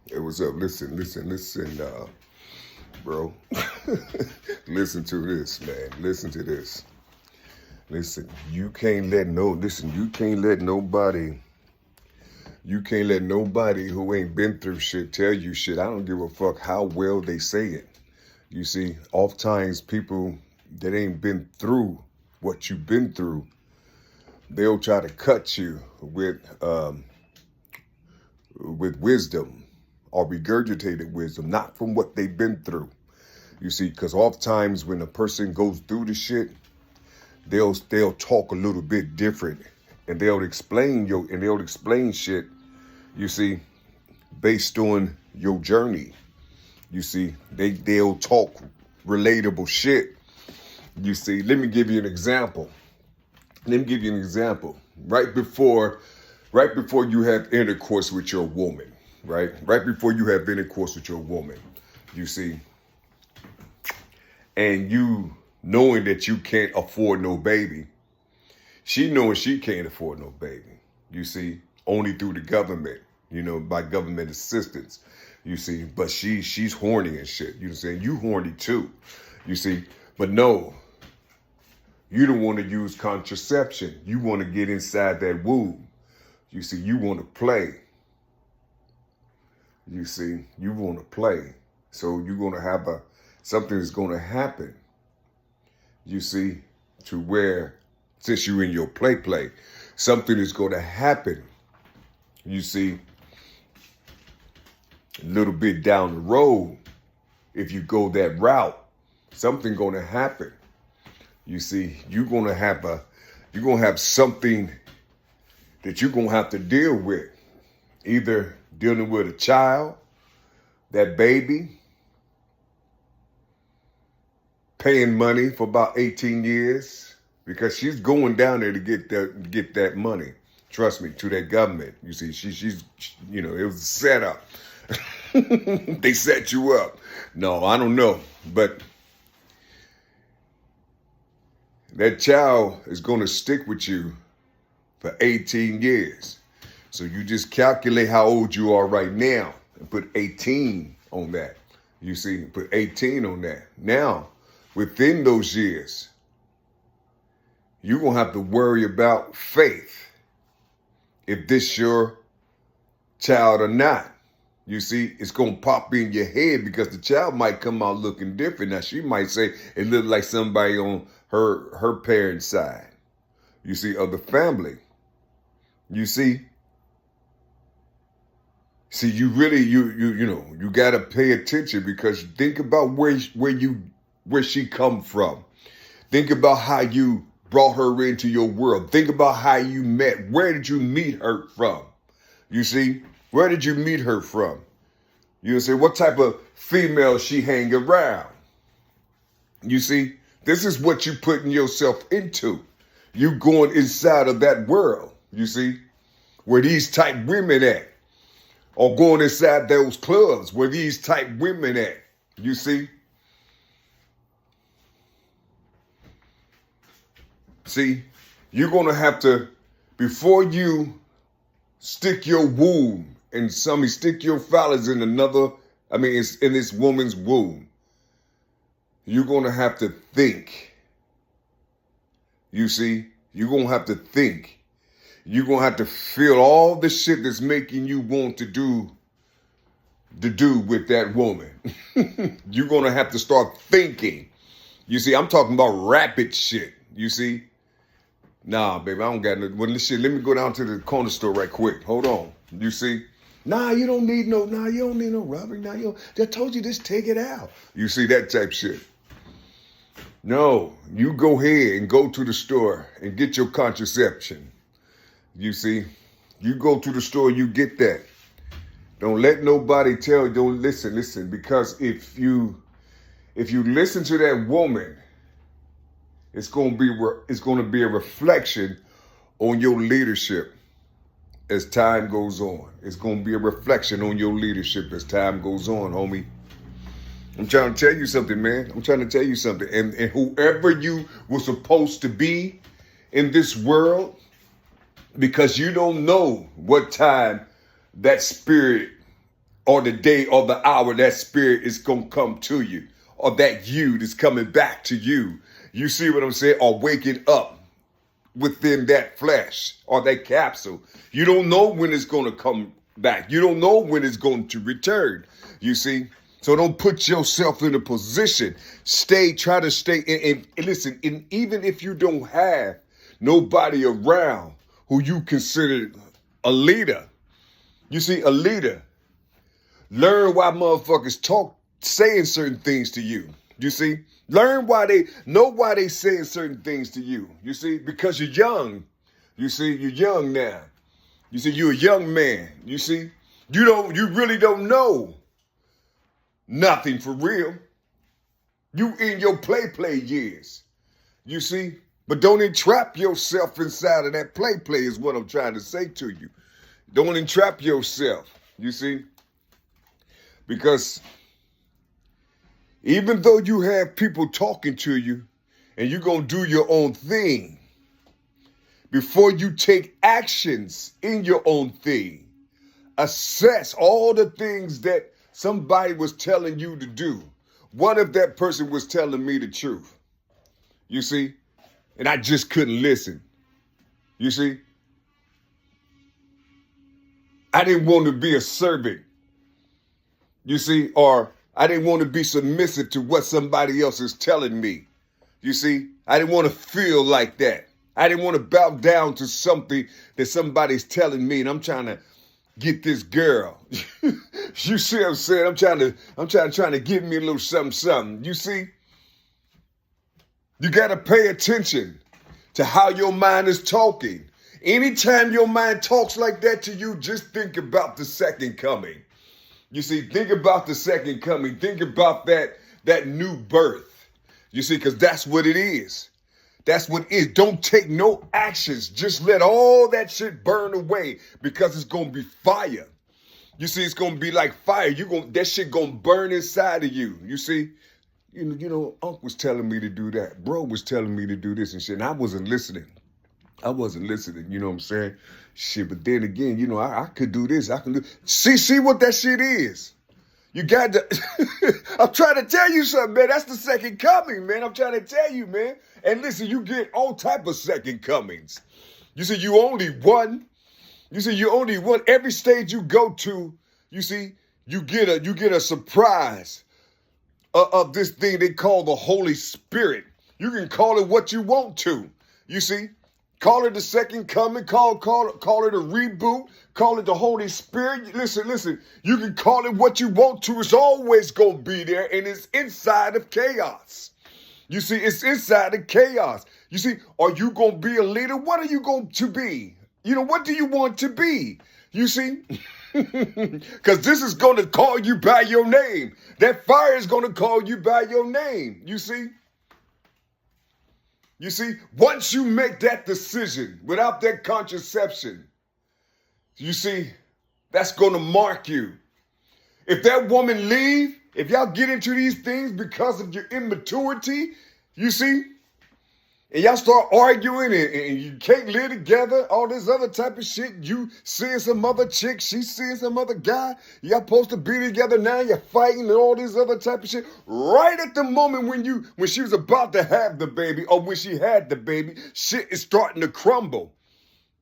Hey, what's up? Listen, bro. Listen to this, man. Listen to this. Listen, you can't let nobody who ain't been through shit tell you shit. I don't give a fuck how well they say it. You see, oftentimes people that ain't been through what you've been through, they'll try to cut you with wisdom or regurgitated wisdom, not from what they've been through. You see, because oftentimes when a person goes through the shit, they'll talk a little bit different, and they'll explain shit. You see, based on your journey. You see, they'll talk relatable shit. You see, let me give you an example. Right before you have intercourse with your woman, right? Right before you have intercourse with your woman, you see, and you knowing that you can't afford no baby, she knowing she can't afford no baby, you see, only through the government, by government assistance, you see, but she's horny and shit, you know what I'm saying? You horny too, you see, but no, you don't want to use contraception. You want to get inside that womb. You see, you want to play. You see, you want to play. So you're going to have something is going to happen. You see, to where, since you're in your play, something is going to happen. You see, a little bit down the road, if you go that route, something going to happen. You see, you're going to have something that you're going to have to deal with. Either dealing with a child, that baby, paying money for about 18 years, because she's going down there to get that money. Trust me, to that government. You see, she's it was a setup. They set you up. No, I don't know, but that child is going to stick with you for 18 years. So you just calculate how old you are right now and put 18 on that. You see, put 18 on that. Now, within those years, you're going to have to worry about faith. If this your child or not. You see, it's going to pop in your head because the child might come out looking different. Now, she might say it looked like somebody on her parents' side, you see, of the family. You see, you really, you got to pay attention, because think about where she come from. Think about how you brought her into your world. Think about how you met. Where did you meet her from? You see, where did you meet her from? You say, what type of female she hang around? You see, this is what you putting yourself into. You going inside of that world, you see, where these type women at. Or going inside those clubs where these type women at, you see. See, you're going to have to, before you stick your womb and stick your phallus in it's in this woman's womb, you're going to have to think. You see, you're going to have to think. You're going to have to feel all the shit that's making you want to do with that woman. You're going to have to start thinking. You see, I'm talking about rapid shit. You see? Nah, baby, I don't got no. Well, shit, let me go down to the corner store right quick. Hold on. You see? You don't need no robbery. I told you, just take it out. You see, that type shit. No, you go ahead and go to the store and get your contraception. You see, you go to the store, you get that. Don't let nobody tell you, don't listen, because if you listen to that woman, it's going to be a reflection on your leadership as time goes on. It's going to be a reflection on your leadership as time goes on, homie. I'm trying to tell you something, man. I'm trying to tell you something. And whoever you were supposed to be in this world, because you don't know what time that spirit or the day or the hour that spirit is going to come to you, or that you that's coming back to you. You see what I'm saying? Or waking up within that flesh or that capsule. You don't know when it's going to come back. You don't know when it's going to return. You see? So don't put yourself in a position. Try to stay and listen, and even if you don't have nobody around who you consider a leader, you see, a leader, learn why motherfuckers saying certain things to you. You see, know why they saying certain things to you. You see, because you're young. You see, you're young now. You see, you're a young man. You see, you really don't know nothing for real. You in your play years. You see, but don't entrap yourself inside of that play is what I'm trying to say to you. Don't entrap yourself. You see, because even though you have people talking to you and you're going to do your own thing, before you take actions in your own thing, assess all the things that somebody was telling you to do. What if that person was telling me the truth? You see? And I just couldn't listen. You see? I didn't want to be a servant. You see? Or I didn't want to be submissive to what somebody else is telling me. You see? I didn't want to feel like that. I didn't want to bow down to something that somebody's telling me, and I'm trying to get this girl. You see what I'm saying? I'm trying to give me a little something. You see? You got to pay attention to how your mind is talking. Anytime your mind talks like that to you, just think about the second coming. You see, think about the second coming. Think about that new birth. You see, because that's what it is. That's what it is. Don't take no actions. Just let all that shit burn away, because it's going to be fire. You see, it's going to be like fire. That shit going to burn inside of you. You see, you know, Unc was telling me to do that. Bro was telling me to do this and shit. And I wasn't listening. You know what I'm saying? Shit, but then again, you know, I could do this. I can do. See what that shit is. You got to. I'm trying to tell you something, man. That's the second coming, man. I'm trying to tell you, man. And listen, you get all type of second comings. You see, you only one. You see, you only one. Every stage you go to, you see, you get a surprise of this thing they call the Holy Spirit. You can call it what you want to. You see. Call it the second coming, call it a reboot, call it the Holy Spirit. Listen, you can call it what you want to. It's always going to be there, and it's inside of chaos. You see, it's inside of chaos. You see, are you going to be a leader? What are you going to be? You know, what do you want to be? You see? Because this is going to call you by your name. That fire is going to call you by your name. You see? You see, once you make that decision without that contraception, you see, that's going to mark you. If that woman leave, if y'all get into these things because of your immaturity, you see, and y'all start arguing and you can't live together, all this other type of shit, you seeing some other chick, she's seeing some other guy, y'all supposed to be together now, you're fighting and all this other type of shit. Right at the moment when she was about to have the baby, or when she had the baby, shit is starting to crumble,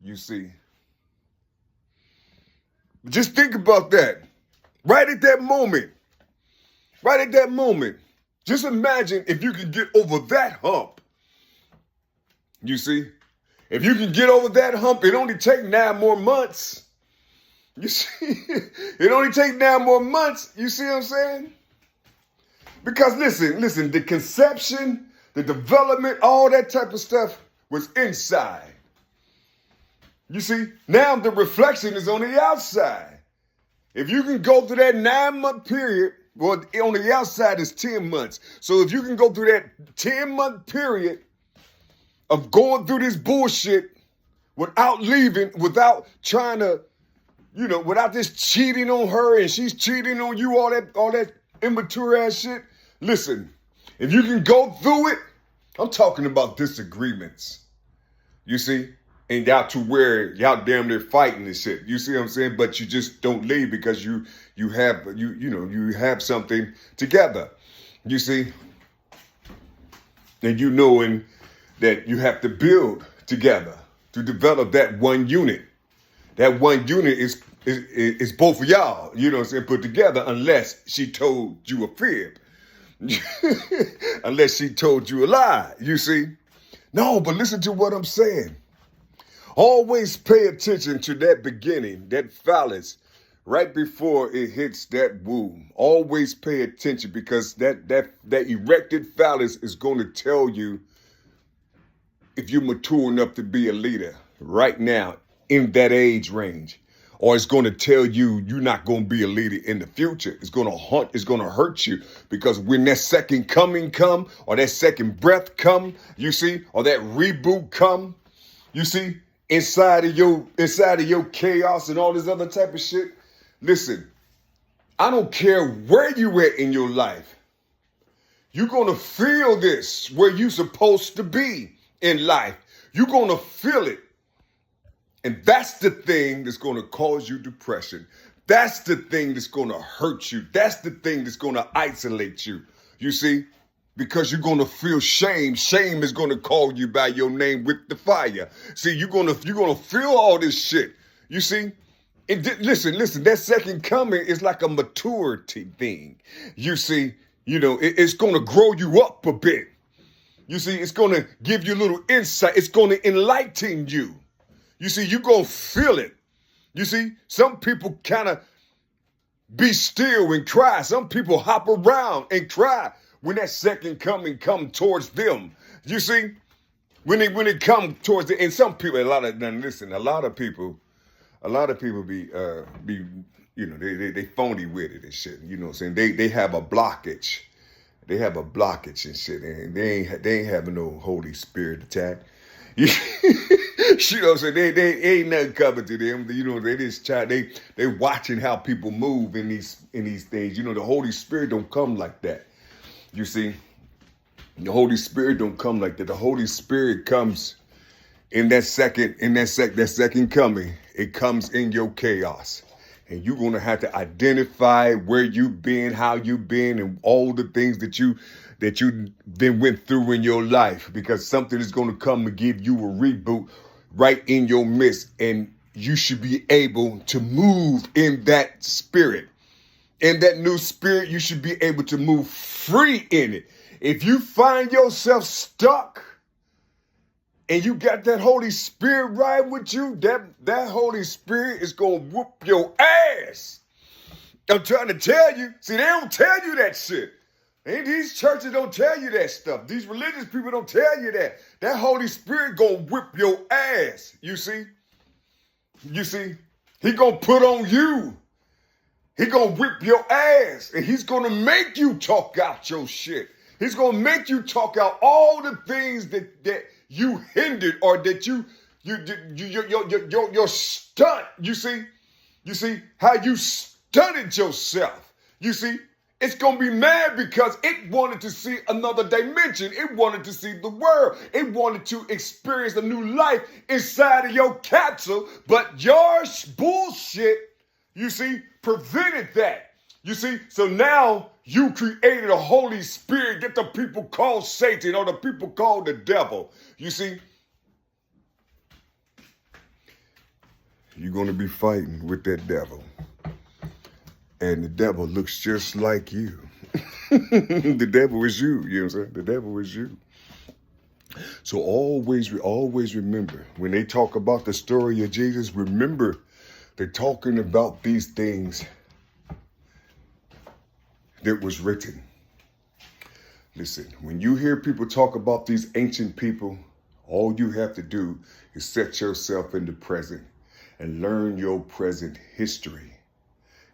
you see. Just think about that. Right at that moment. Just imagine if you could get over that hump. You see, if you can get over that hump, it only take 9 more months. You see, it only take 9 more months. You see what I'm saying? Because listen, the conception, the development, all that type of stuff was inside. You see, now the reflection is on the outside. If you can go through that 9-month period, well, on the outside is 10 months. So if you can go through that 10-month period of going through this bullshit without leaving, without trying to, you know, without this cheating on her and she's cheating on you, all that immature ass shit. Listen, if you can go through it, I'm talking about disagreements, you see, and y'all to where y'all damn near fighting and shit. You see what I'm saying? But you just don't leave because you have something together. You see, and you knowing that you have to build together to develop that one unit. That one unit is both of y'all, you know what I'm saying, put together, unless she told you a fib. Unless she told you a lie, you see. No, but listen to what I'm saying. Always pay attention to that beginning, that phallus, right before it hits that womb. Always pay attention, because that erected phallus is going to tell you if you're mature enough to be a leader right now in that age range. Or it's going to tell you you're not going to be a leader in the future. It's going to hurt you, because when that second coming come, or that second breath come, you see, or that reboot come, you see, inside of your chaos and all this other type of shit. Listen, I don't care where you at in your life. You're going to feel this where you're supposed to be in life. You're going to feel it. And that's the thing that's going to cause you depression. That's the thing that's going to hurt you. That's the thing that's going to isolate you. You see? Because you're going to feel shame. Shame is going to call you by your name with the fire. See, you're going to feel all this shit. You see? And listen, that second coming is like a maturity thing. You see, it's going to grow you up a bit. You see, it's going to give you a little insight. It's going to enlighten you. You see, you're going to feel it. You see, some people kind of be still and cry. Some people hop around and cry when that second coming come towards them. You see, when it come towards the, and some people, a lot of people be they phony with it and shit. You know what I'm saying? They have a blockage. They have a blockage and shit, and they ain't having no Holy Spirit attack. You know what I'm saying? They ain't nothing coming to them. You know, they just they watching how people move in these things. You know, the Holy Spirit don't come like that. You see, the Holy Spirit don't come like that. The Holy Spirit comes in that second coming. It comes in your chaos. And you're going to have to identify where you've been, how you've been, and all the things that you then went through in your life, because something is going to come and give you a reboot right in your midst. And you should be able to move in that spirit. In that new spirit, you should be able to move free in it. If you find yourself stuck and you got that Holy Spirit right with you, that Holy Spirit is going to whoop your ass. I'm trying to tell you. See, they don't tell you that shit. These churches don't tell you that stuff. These religious people don't tell you that. That Holy Spirit going to whip your ass. You see? He going to put on you. He going to whip your ass, and he's going to make you talk out your shit. He's going to make you talk out all the things that you hindered, or that your stunt. You see how you stunted yourself. You see, it's going to be mad because it wanted to see another dimension. It wanted to see the world. It wanted to experience a new life inside of your capsule, but your bullshit, you see, prevented that. You see, so now you created a Holy Spirit that the people call Satan, or the people call the devil. You see, you're going to be fighting with that devil. And the devil looks just like you. The devil is you. You know what I'm saying? The devil is you. So always remember, when they talk about the story of Jesus, remember they're talking about these things that was written. Listen, when you hear people talk about these ancient people, all you have to do is set yourself in the present and learn your present history.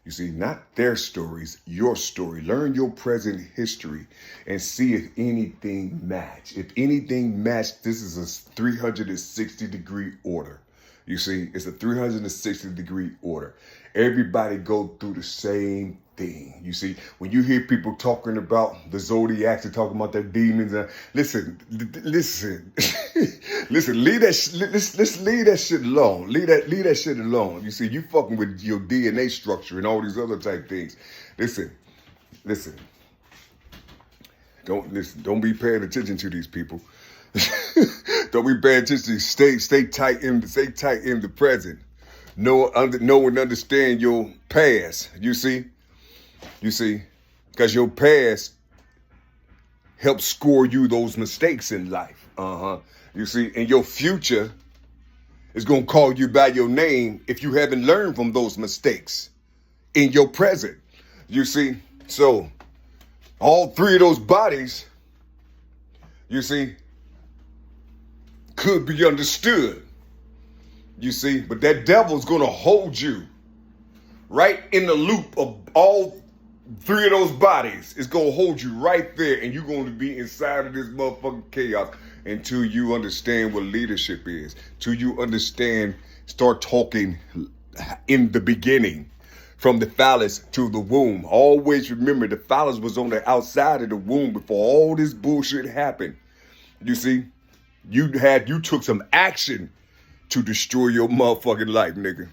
You see, not their stories, your story. Learn your present history and see if anything match. If anything match, this is a 360-degree order. You see, it's a 360-degree order. Everybody go through the same thing. You see, when you hear people talking about the zodiacs and talking about their demons, listen, listen, leave that. Let's leave that shit alone. Leave that shit alone. You see, you fucking with your DNA structure and all these other type things. Listen. Don't be paying attention to these people. Don't be paying attention. Stay tight in the present. Know and understand your past. You see, because your past helps score you those mistakes in life. You see, and your future is gonna call you by your name if you haven't learned from those mistakes in your present. You see, so all three of those bodies, you see, could be understood. You see, but that devil's gonna hold you right in the loop of all three of those bodies. It's gonna hold you right there, and you're gonna be inside of this motherfucking chaos until you understand what leadership is. Till you understand, start talking in the beginning, from the phallus to the womb. Always remember, the phallus was on the outside of the womb before all this bullshit happened. You see, you took some action to destroy your motherfucking life, nigga.